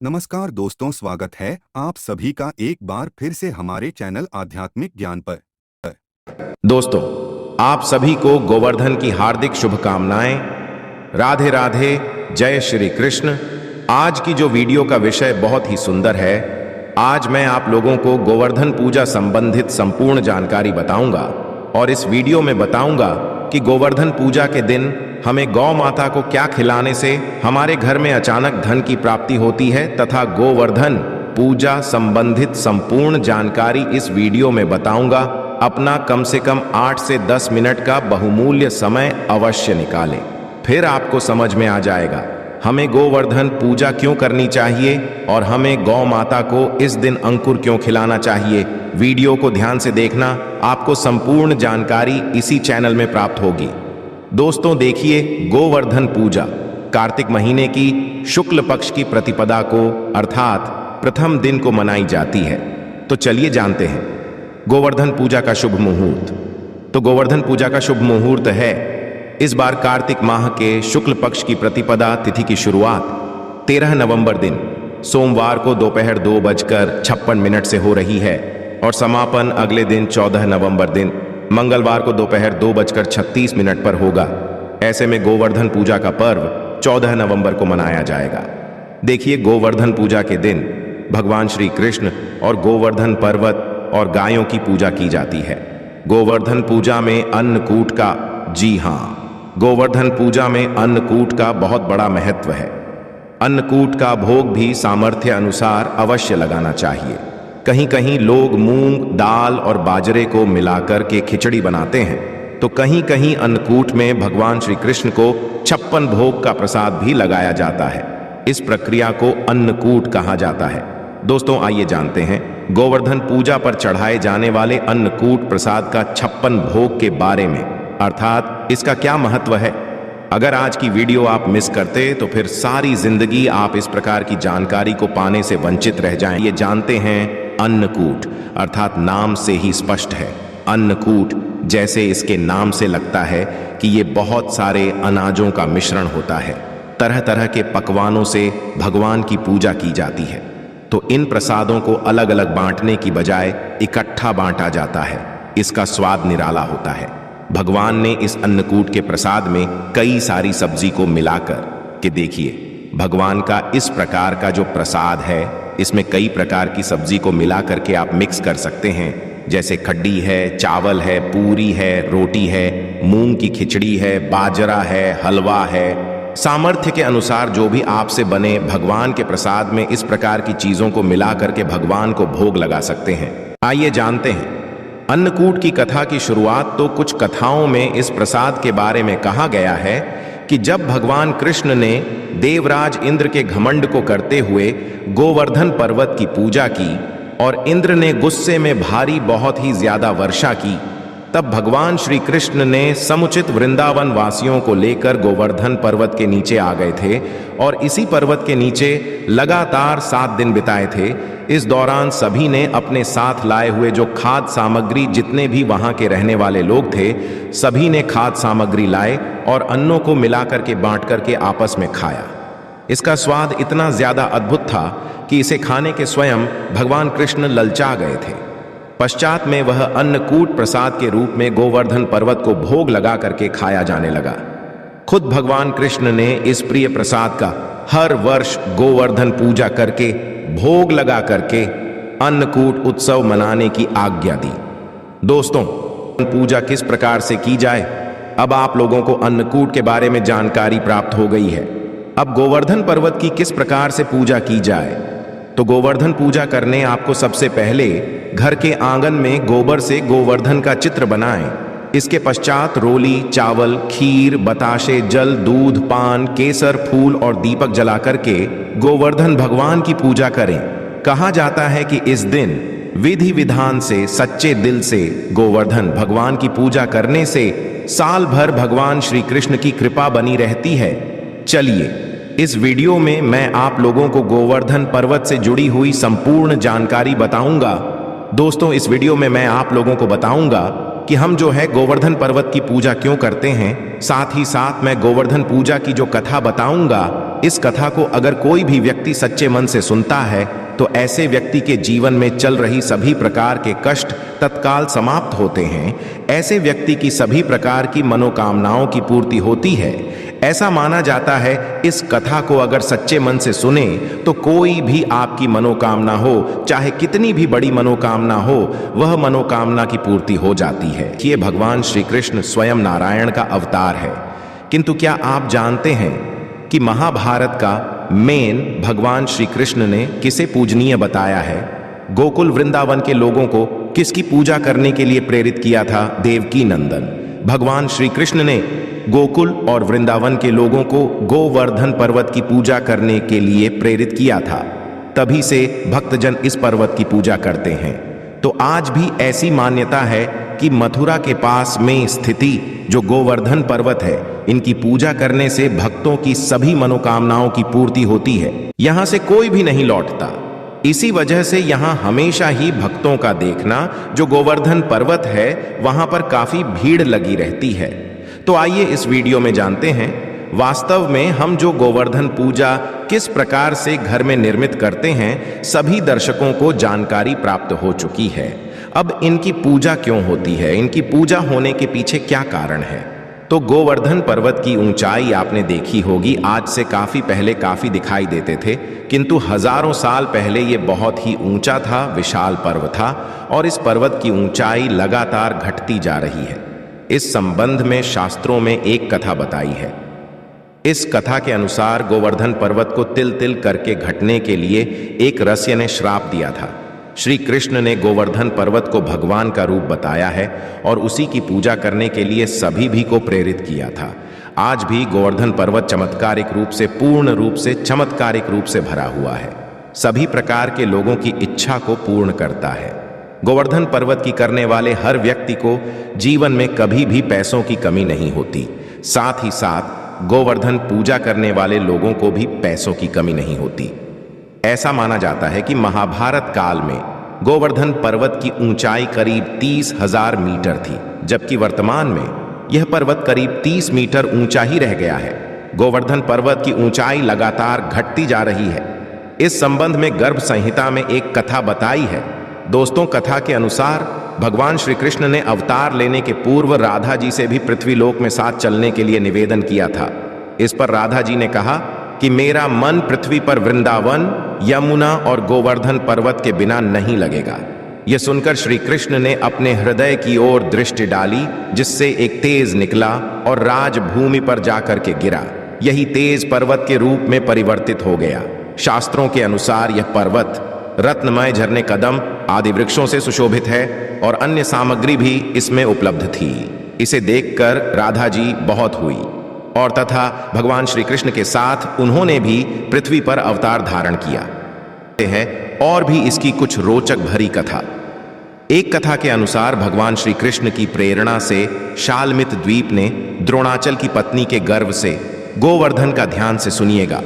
नमस्कार दोस्तों, स्वागत है आप सभी का एक बार फिर से हमारे चैनल आध्यात्मिक ज्ञान पर। दोस्तों, आप सभी को गोवर्धन की हार्दिक शुभकामनाएं। राधे राधे, जय श्री कृष्ण। आज की जो वीडियो का विषय बहुत ही सुंदर है। आज मैं आप लोगों को गोवर्धन पूजा संबंधित संपूर्ण जानकारी बताऊंगा और इस वीडियो में बताऊंगा कि गोवर्धन पूजा के दिन हमें गौ माता को क्या खिलाने से हमारे घर में अचानक धन की प्राप्ति होती है, तथा गोवर्धन पूजा संबंधित संपूर्ण जानकारी इस वीडियो में बताऊंगा। अपना कम से कम 8 से 10 मिनट का बहुमूल्य समय अवश्य निकालें, फिर आपको समझ में आ जाएगा हमें गोवर्धन पूजा क्यों करनी चाहिए और हमें गौ माता को इस दिन अंकुर क्यों खिलाना चाहिए। वीडियो को ध्यान से देखना, आपको संपूर्ण जानकारी इसी चैनल में प्राप्त होगी। दोस्तों देखिए, गोवर्धन पूजा कार्तिक महीने की शुक्ल पक्ष की प्रतिपदा को अर्थात प्रथम दिन को मनाई जाती है। तो चलिए जानते हैं गोवर्धन पूजा का शुभ मुहूर्त। तो गोवर्धन पूजा का शुभ मुहूर्त है इस बार कार्तिक माह के शुक्ल पक्ष की प्रतिपदा तिथि की शुरुआत 13 नवंबर दिन सोमवार को दोपहर 2:56 से हो रही है और समापन अगले दिन 14 नवंबर दिन मंगलवार को दोपहर 2:36 पर होगा। ऐसे में गोवर्धन पूजा का पर्व 14 नवंबर को मनाया जाएगा। देखिए, गोवर्धन पूजा के दिन भगवान श्री कृष्ण और गोवर्धन पर्वत और गायों की पूजा की जाती है। गोवर्धन पूजा में अन्नकूट का, जी हाँ, गोवर्धन पूजा में अन्नकूट का बहुत बड़ा महत्व है। अन्नकूट का भोग भी सामर्थ्य अनुसार अवश्य लगाना चाहिए। कहीं कहीं लोग मूंग, दाल और बाजरे को मिलाकर के खिचड़ी बनाते हैं, तो कहीं कहीं अन्नकूट में भगवान श्री कृष्ण को 56 भोग का प्रसाद भी लगाया जाता है। इस प्रक्रिया को अन्नकूट कहा जाता है। दोस्तों आइए जानते हैं गोवर्धन पूजा पर चढ़ाए जाने वाले अन्नकूट प्रसाद का 56 भोग के बारे में, अर्थात इसका क्या महत्व है। अगर आज की वीडियो आप मिस करते तो फिर सारी जिंदगी आप इस प्रकार की जानकारी को पाने से वंचित रह जाएं। ये जानते हैं अन्नकूट अर्थात नाम से ही स्पष्ट है। अन्नकूट जैसे इसके नाम से लगता है कि ये बहुत सारे अनाजों का मिश्रण होता है। तरह तरह के पकवानों से भगवान की पूजा की जाती है। तो इन प्रसादों को अलग अलग बांटने की बजाय इकट्ठा बांटा जाता है। इसका स्वाद निराला होता है। भगवान ने इस अन्नकूट के प्रसाद में कई सारी सब्जी को मिलाकर के देखिए, भगवान का इस प्रकार का जो प्रसाद है इसमें कई प्रकार की सब्जी को मिला करके आप मिक्स कर सकते हैं। जैसे खड्डी है, चावल है, पूरी है, रोटी है, मूंग की खिचड़ी है, बाजरा है, हलवा है। सामर्थ्य के अनुसार जो भी आपसे बने भगवान के प्रसाद में इस प्रकार की चीजों को मिला करके भगवान को भोग लगा सकते हैं। आइए जानते हैं अन्नकूट की कथा की शुरुआत। तो कुछ कथाओं में इस प्रसाद के बारे में कहा गया है कि जब भगवान कृष्ण ने देवराज इंद्र के घमंड को करते हुए गोवर्धन पर्वत की पूजा की और इंद्र ने गुस्से में भारी बहुत ही ज्यादा वर्षा की, तब भगवान श्री कृष्ण ने समुचित वृंदावन वासियों को लेकर गोवर्धन पर्वत के नीचे आ गए थे और इसी पर्वत के नीचे लगातार 7 दिन बिताए थे। इस दौरान सभी ने अपने साथ लाए हुए जो खाद्य सामग्री, जितने भी वहां के रहने वाले लोग थे, सभी ने खाद्य सामग्री लाए और अन्नों को मिलाकर के बांट करके आपस में खाया। इसका स्वाद इतना ज्यादा अद्भुत था कि इसे खाने के स्वयं भगवान कृष्ण ललचा गए थे। पश्चात में वह अन्नकूट प्रसाद के रूप में गोवर्धन पर्वत को भोग लगा करके खाया जाने लगा। खुद भगवान कृष्ण ने इस प्रिय प्रसाद का हर वर्ष गोवर्धन पूजा करके, भोग लगा करके अन्नकूट उत्सव मनाने की आज्ञा दी। दोस्तों, पूजा किस प्रकार से की जाए, अब आप लोगों को अन्नकूट के बारे में जानकारी प्राप्त हो गई है। अब गोवर्धन पर्वत की किस प्रकार से पूजा की जाए। तो गोवर्धन पूजा करने आपको सबसे पहले घर के आंगन में गोबर से गोवर्धन का चित्र बनाएं। इसके पश्चात रोली, चावल, खीर, बताशे, जल, दूध, पान, केसर, फूल और दीपक जला करके गोवर्धन भगवान की पूजा करें। कहा जाता है कि इस दिन विधि विधान से, सच्चे दिल से गोवर्धन भगवान की पूजा करने से साल भर भगवान श्री कृष्ण की कृपा बनी रहती है। चलिए, इस वीडियो में मैं आप लोगों को गोवर्धन पर्वत से जुड़ी हुई संपूर्ण जानकारी बताऊंगा। दोस्तों, इस वीडियो में मैं आप लोगों को बताऊंगा कि हम जो है गोवर्धन पर्वत की पूजा क्यों करते हैं। साथ ही साथ मैं गोवर्धन पूजा की जो कथा बताऊंगा, इस कथा को अगर कोई भी व्यक्ति सच्चे मन से सुनता है तो ऐसे व्यक्ति के जीवन में चल रही सभी प्रकार के कष्ट तत्काल समाप्त होते हैं। ऐसे व्यक्ति की सभी प्रकार की मनोकामनाओं की पूर्ति होती है। ऐसा माना जाता है इस कथा को अगर सच्चे मन से सुने तो कोई भी आपकी मनोकामना हो, चाहे कितनी भी बड़ी मनोकामना हो, वह मनोकामना की पूर्ति हो जाती है। ये भगवान श्री कृष्ण स्वयं नारायण का अवतार है। किंतु क्या आप जानते हैं कि महाभारत का मेन भगवान श्री कृष्ण ने किसे पूजनीय बताया है? गोकुल वृंदावन के लोगों को किसकी पूजा करने के लिए प्रेरित किया था? देवकी नंदन भगवान श्री कृष्ण ने गोकुल और वृंदावन के लोगों को गोवर्धन पर्वत की पूजा करने के लिए प्रेरित किया था। तभी से भक्तजन इस पर्वत की पूजा करते हैं। तो आज भी ऐसी मान्यता है कि मथुरा के पास में स्थिति जो गोवर्धन पर्वत है, इनकी पूजा करने से भक्तों की सभी मनोकामनाओं की पूर्ति होती है। यहां से कोई भी नहीं लौटता। इसी वजह से यहां हमेशा ही भक्तों का देखना, जो गोवर्धन पर्वत है वहां पर काफी भीड़ लगी रहती है। तो आइए इस वीडियो में जानते हैं वास्तव में हम जो गोवर्धन पूजा किस प्रकार से घर में निर्मित करते हैं। सभी दर्शकों को जानकारी प्राप्त हो चुकी है। अब इनकी पूजा क्यों होती है, इनकी पूजा होने के पीछे क्या कारण है? तो गोवर्धन पर्वत की ऊंचाई आपने देखी होगी, आज से काफी पहले काफी दिखाई देते थे, किंतु हजारों साल पहले ये बहुत ही ऊंचा था, विशाल पर्व था और इस पर्वत की ऊंचाई लगातार घटती जा रही है। इस संबंध में शास्त्रों में एक कथा बताई है। इस कथा के अनुसार गोवर्धन पर्वत को तिल तिल करके घटने के लिए एक ऋषि ने श्राप दिया था। श्री कृष्ण ने गोवर्धन पर्वत को भगवान का रूप बताया है और उसी की पूजा करने के लिए सभी भी को प्रेरित किया था। आज भी गोवर्धन पर्वत चमत्कारिक रूप से, पूर्ण रूप से, चमत्कारिक रूप से भरा हुआ है। सभी प्रकार के लोगों की इच्छा को पूर्ण करता है। गोवर्धन पर्वत की करने वाले हर व्यक्ति को जीवन में कभी भी पैसों की कमी नहीं होती। साथ ही साथ गोवर्धन पूजा करने वाले लोगों को भी पैसों की कमी नहीं होती। ऐसा माना जाता है कि महाभारत काल में गोवर्धन पर्वत की ऊंचाई करीब 30,000 मीटर थी, जबकि वर्तमान में यह पर्वत करीब 30 मीटर ऊंचा ही रह गया है। गोवर्धन पर्वत की ऊंचाई लगातार घटती जा रही है। इस संबंध में गर्भ संहिता में एक कथा बताई है। दोस्तों, कथा के अनुसार भगवान श्री कृष्ण ने अवतार लेने के पूर्व राधा जी से भी पृथ्वीलोक में साथ चलने के लिए निवेदन किया था। इस पर राधा जी ने कहा कि मेरा मन पृथ्वी पर वृंदावन, यमुना और गोवर्धन पर्वत के बिना नहीं लगेगा। यह सुनकर श्री कृष्ण ने अपने हृदय की ओर दृष्टि डाली, जिससे एक तेज निकला और राजभूमि पर जाकर के गिरा। यही तेज पर्वत के रूप में परिवर्तित हो गया। शास्त्रों के अनुसार यह पर्वत रत्नमय झरने, कदम आदि वृक्षों से सुशोभित है और अन्य सामग्री भी इसमें उपलब्ध थी। इसे देखकर राधा जी बहुत हुई और तथा भगवान श्री कृष्ण के साथ उन्होंने भी पृथ्वी पर अवतार धारण किया है। और भी इसकी कुछ रोचक भरी कथा। एक कथा के अनुसार भगवान श्री कृष्ण की प्रेरणा से शालमित द्वीप ने द्रोणाचल की पत्नी के गर्भ से गोवर्धन का ध्यान से सुनिएगा।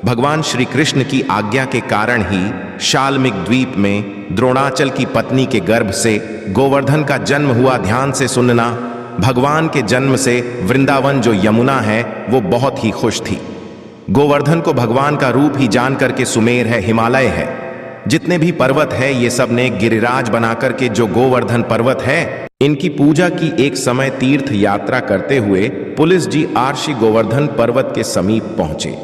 भगवान श्री कृष्ण की आज्ञा के कारण ही शालमिक द्वीप में द्रोणाचल की पत्नी के गर्भ से गोवर्धन का जन्म हुआ। ध्यान से सुनना। भगवान के जन्म से वृंदावन जो यमुना है वो बहुत ही खुश थी। गोवर्धन को भगवान का रूप ही जान करके सुमेर है, हिमालय है, जितने भी पर्वत है ये सब ने गिरिराज बना करके जो गोवर्धन पर्वत है, इनकी पूजा की। एक समय तीर्थ यात्रा करते हुए पुलिस जी आर्षि गोवर्धन पर्वत के समीप पहुंचे।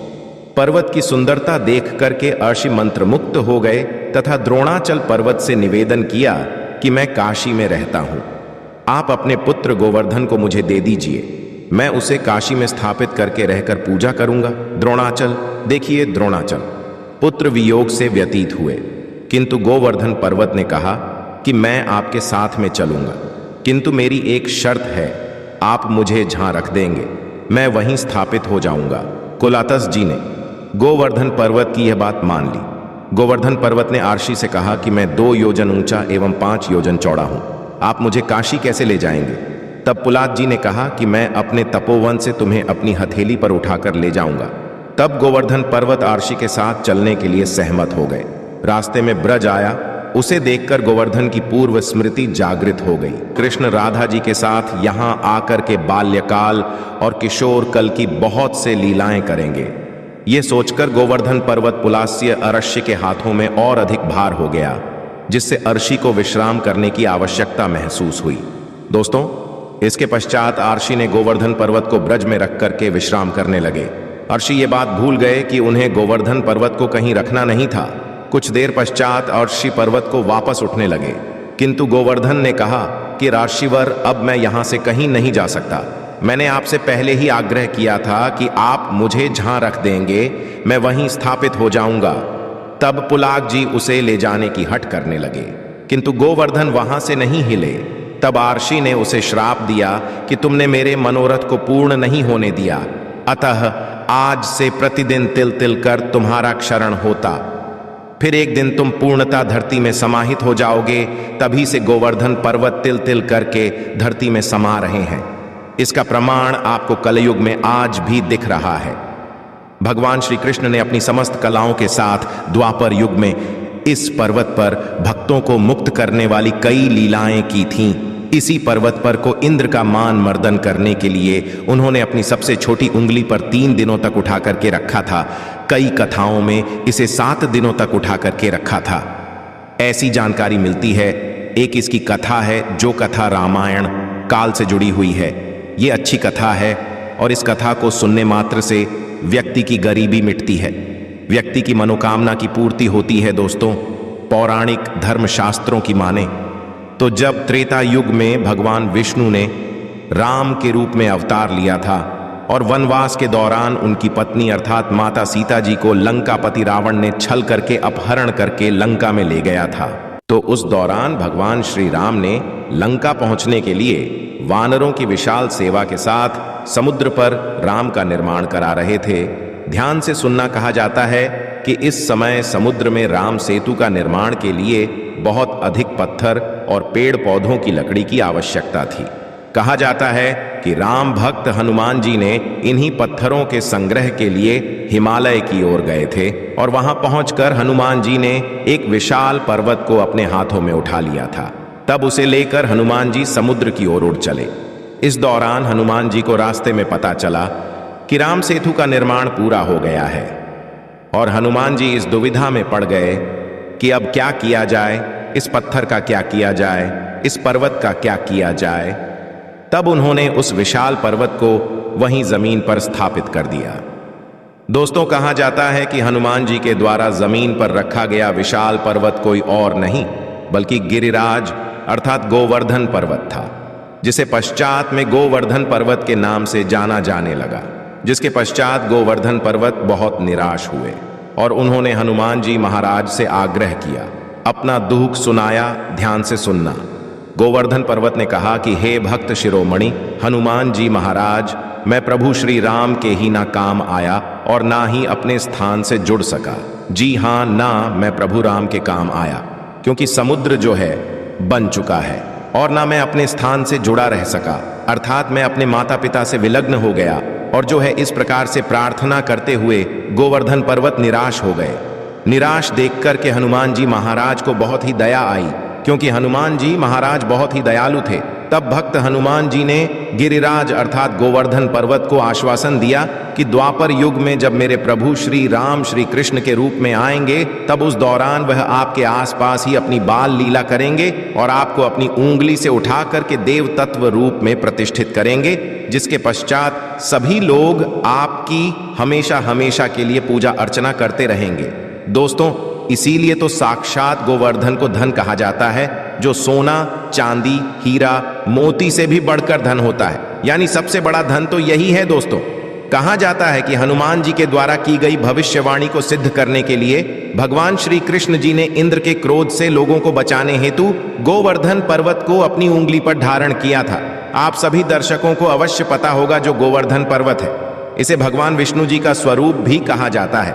पर्वत की सुंदरता देख करके अर्षि मंत्रमुग्ध हो गए तथा द्रोणाचल पर्वत से निवेदन किया कि मैं काशी में रहता हूं, आप अपने पुत्र गोवर्धन को मुझे दे दीजिए, मैं उसे काशी में स्थापित करके रहकर पूजा करूंगा। द्रोणाचल, देखिए द्रोणाचल पुत्र वियोग से व्यतीत हुए, किंतु गोवर्धन पर्वत ने कहा कि मैं आपके साथ में चलूंगा, किंतु मेरी एक शर्त है, आप मुझे जहां रख देंगे मैं वहीं स्थापित हो जाऊंगा। कुलातस जी ने गोवर्धन पर्वत की यह बात मान ली। गोवर्धन पर्वत ने आर्षि से कहा कि मैं 2 योजन ऊंचा एवं 5 योजन चौड़ा हूं, आप मुझे काशी कैसे ले जाएंगे? तब पुलात जी ने कहा कि मैं अपने तपोवन से तुम्हें अपनी हथेली पर उठाकर ले जाऊंगा। तब गोवर्धन पर्वत आर्षि के साथ चलने के लिए सहमत हो गए। रास्ते में ब्रज आया उसे देखकर गोवर्धन की पूर्व स्मृति जागृत हो गई। कृष्ण राधा जी के साथ यहां आकर के बाल्यकाल और किशोर कल की बहुत से लीलाएं करेंगे। ये सोचकर गोवर्धन पर्वत पुलास्य अर्शी के हाथों में और अधिक भार हो गया, जिससे अर्शी को विश्राम करने की आवश्यकता महसूस हुई। दोस्तों, इसके पश्चात अर्शी ने गोवर्धन पर्वत को ब्रज में रख करके विश्राम करने लगे। अर्शी ये बात भूल गए कि उन्हें गोवर्धन पर्वत को कहीं रखना नहीं था। कुछ देर पश्चात अर्शी पर्वत को वापस उठने लगे, किंतु गोवर्धन ने कहा कि राशिवर, अब मैं यहां से कहीं नहीं जा सकता। मैंने आपसे पहले ही आग्रह किया था कि आप मुझे जहां रख देंगे मैं वहीं स्थापित हो जाऊंगा। तब पुलाग जी उसे ले जाने की हट करने लगे, किंतु गोवर्धन वहां से नहीं हिले। तब अर्शी ने उसे श्राप दिया कि तुमने मेरे मनोरथ को पूर्ण नहीं होने दिया, अतः आज से प्रतिदिन तिल तिल कर तुम्हारा क्षरण होता। फिर एक दिन तुम पूर्णता धरती में समाहित हो जाओगे। तभी से गोवर्धन पर्वत तिल तिल करके धरती में समा रहे हैं। इसका प्रमाण आपको कलयुग में आज भी दिख रहा है। भगवान श्री कृष्ण ने अपनी समस्त कलाओं के साथ द्वापर युग में इस पर्वत पर भक्तों को मुक्त करने वाली कई लीलाएं की थीं। इसी पर्वत पर को इंद्र का मान मर्दन करने के लिए उन्होंने अपनी सबसे छोटी उंगली पर 3 दिनों तक उठा करके रखा था। कई कथाओं में इसे 7 दिनों तक उठा करके रखा था। ऐसी जानकारी मिलती है। एक इसकी कथा है, जो कथा रामायण काल से जुड़ी हुई है। ये अच्छी कथा है और इस कथा को सुनने मात्र से व्यक्ति की गरीबी मिटती है, व्यक्ति की मनोकामना की पूर्ति होती है। दोस्तों, पौराणिक धर्मशास्त्रों की माने तो जब त्रेता युग में भगवान विष्णु ने राम के रूप में अवतार लिया था और वनवास के दौरान उनकी पत्नी अर्थात माता सीता जी को लंकापति रावण ने छल करके अपहरण करके लंका में ले गया था, तो उस दौरान भगवान श्री राम ने लंका पहुंचने के लिए वानरों की विशाल सेवा के साथ समुद्र पर राम का निर्माण करा रहे थे। ध्यान से सुनना, कहा जाता है कि इस समय समुद्र में राम सेतु का निर्माण के लिए बहुत अधिक पत्थर और पेड़ पौधों की लकड़ी की आवश्यकता थी। कहा जाता है कि राम भक्त हनुमान जी ने इन्हीं पत्थरों के संग्रह के लिए हिमालय की ओर गए थे और वहां पहुंचकर हनुमान जी ने एक विशाल पर्वत को अपने हाथों में उठा लिया था। तब उसे लेकर हनुमान जी समुद्र की ओर उड़ चले। इस दौरान हनुमान जी को रास्ते में पता चला कि राम सेतु का निर्माण पूरा हो गया है और हनुमान जी इस दुविधा में पड़ गए कि अब क्या किया जाए, इस पत्थर का क्या किया जाए, इस पर्वत का क्या किया जाए। तब उन्होंने उस विशाल पर्वत को वहीं जमीन पर स्थापित कर दिया। दोस्तों, कहा जाता है कि हनुमान जी के द्वारा जमीन पर रखा गया विशाल पर्वत कोई और नहीं बल्कि गिरिराज अर्थात गोवर्धन पर्वत था, जिसे पश्चात में गोवर्धन पर्वत के नाम से जाना जाने लगा। जिसके पश्चात गोवर्धन पर्वत बहुत निराश हुए और उन्होंने हनुमान जी महाराज से आग्रह किया, अपना दुख सुनाया। ध्यान से सुनना। गोवर्धन पर्वत ने कहा कि हे भक्त शिरोमणि हनुमान जी महाराज, मैं प्रभु श्री राम के ही ना काम आया और ना ही अपने स्थान से जुड़ सका। जी हाँ, ना मैं प्रभु राम के काम आया, क्योंकि समुद्र जो है बन चुका है, और ना मैं अपने स्थान से जुड़ा रह सका, अर्थात मैं अपने माता पिता से विलग्न हो गया। और जो है इस प्रकार से प्रार्थना करते हुए गोवर्धन पर्वत निराश हो गए। निराश देखकर के हनुमान जी महाराज को बहुत ही दया आई, क्योंकि हनुमान जी महाराज बहुत ही दयालु थे। तब भक्त हनुमान जी ने गिरिराज अर्थात गोवर्धन पर्वत को आश्वासन दिया कि द्वापर युग में जब मेरे प्रभु श्री राम श्री कृष्ण के रूप में आएंगे, तब उस दौरान वह आपके आसपास ही अपनी बाल लीला करेंगे और आपको अपनी उंगली से उठा करके देव तत्व रूप में प्रतिष्ठित करेंगे, जिसके पश्चात सभी लोग आपकी हमेशा हमेशा के लिए पूजा अर्चना करते रहेंगे। दोस्तों, इसीलिए तो साक्षात गोवर्धन को धन कहा जाता है, जो सोना चांदी हीरा मोती से भी बढ़कर धन होता है। यानी सबसे बड़ा धन तो यही है। दोस्तों, कहा जाता है कि हनुमान जी के द्वारा की गई भविष्यवाणी को सिद्ध करने के लिए भगवान श्री कृष्ण जी ने इंद्र के क्रोध से लोगों को बचाने हेतु गोवर्धन पर्वत को अपनी उंगली पर धारण किया था। आप सभी दर्शकों को अवश्य पता होगा जो गोवर्धन पर्वत है, इसे भगवान विष्णु जी का स्वरूप भी कहा जाता है,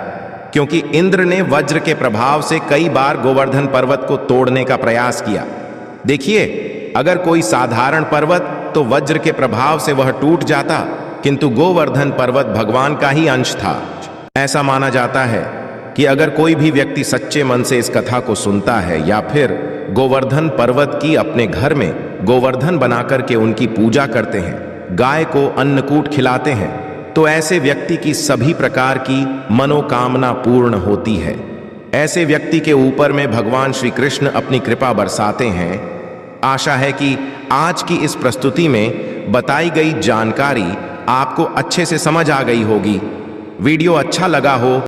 क्योंकि इंद्र ने वज्र के प्रभाव से कई बार गोवर्धन पर्वत को तोड़ने का प्रयास किया। देखिए, अगर कोई साधारण पर्वत तो वज्र के प्रभाव से वह टूट जाता, किंतु गोवर्धन पर्वत भगवान का ही अंश था। ऐसा माना जाता है कि अगर कोई भी व्यक्ति सच्चे मन से इस कथा को सुनता है या फिर गोवर्धन पर्वत की अपने घर में गोवर्धन बनाकर के उनकी पूजा करते हैं, गाय को अन्नकूट खिलाते हैं, तो ऐसे व्यक्ति की सभी प्रकार की मनोकामना पूर्ण होती है। ऐसे व्यक्ति के ऊपर में भगवान श्री कृष्ण अपनी कृपा बरसाते हैं। आशा है कि आज की इस प्रस्तुति में बताई गई जानकारी आपको अच्छे से समझ आ गई होगी। वीडियो अच्छा लगा हो